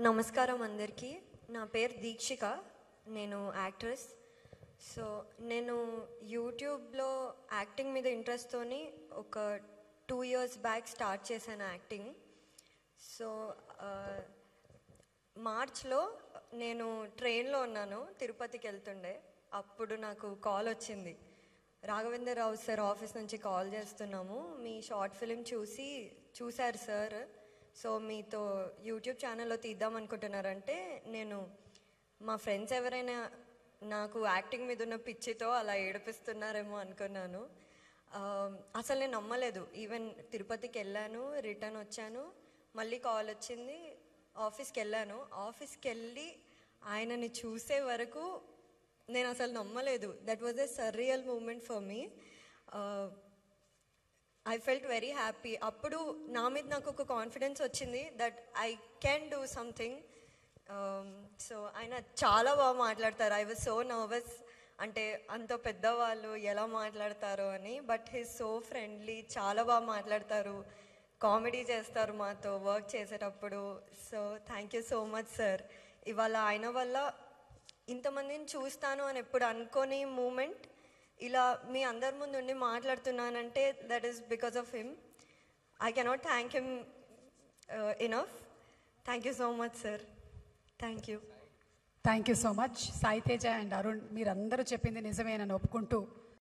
నమస్కారం అందరికీ. నా పేరు దీక్షిక, నేను యాక్ట్రెస్. సో నేను యూట్యూబ్లో యాక్టింగ్ మీద ఇంట్రెస్ట్తోని ఒక 2 years బ్యాక్ స్టార్ట్ చేశాను యాక్టింగ్. సో మార్చ్లో నేను ట్రైన్లో ఉన్నాను, తిరుపతికి వెళ్తుండే. అప్పుడు నాకు కాల్ వచ్చింది, రాఘవేంద్ర రావు సార్ ఆఫీస్ నుంచి కాల్ చేస్తున్నాము, మీ షార్ట్ ఫిలిం చూశారు సార్, సో మీతో యూట్యూబ్ ఛానల్లో తీద్దాం అనుకుంటున్నారంటే, నేను మా ఫ్రెండ్స్ ఎవరైనా నాకు యాక్టింగ్ మీద ఉన్న పిచ్చితో అలా ఏడిపిస్తున్నారేమో అనుకున్నాను. అసలు నేను నమ్మలేదు. ఈవెన్ తిరుపతికి వెళ్ళాను, రిటర్న్ వచ్చాను, మళ్ళీ కాల్ వచ్చింది, ఆఫీస్కి వెళ్ళాను. ఆఫీస్కి వెళ్ళి ఆయనని చూసే వరకు నేను అసలు నమ్మలేదు. That was a surreal moment for me. I felt very happy. అప్పుడు నా మీద నాకు ఒక కాన్ఫిడెన్స్ వచ్చింది that I can do something. So ఆయన చాలా బాగా మాట్లాడతారు. ఐ వాజ్ సో నర్వస్, అంటే అంత పెద్దవాళ్ళు ఎలా మాట్లాడతారో అని. బట్ హీస్ సో ఫ్రెండ్లీ, చాలా బాగా మాట్లాడతారు, కామెడీ చేస్తారు మాతో వర్క్ చేసేటప్పుడు. So thank you so much sir. ఇవాళ ఆయన వల్ల ఇంతమందిని చూస్తాను అని ఎప్పుడు అనుకోని మూమెంట్ ఇలా మీ అందరి ముందు ఉండి మాట్లాడుతున్నానంటే that is because of him. I cannot thank him enough. Thank you so much sir. Thank you. Thank you so much. Sai Teja and Arun, మీరందరూ చెప్పింది నిజమేనని ఒప్పుకుంటూ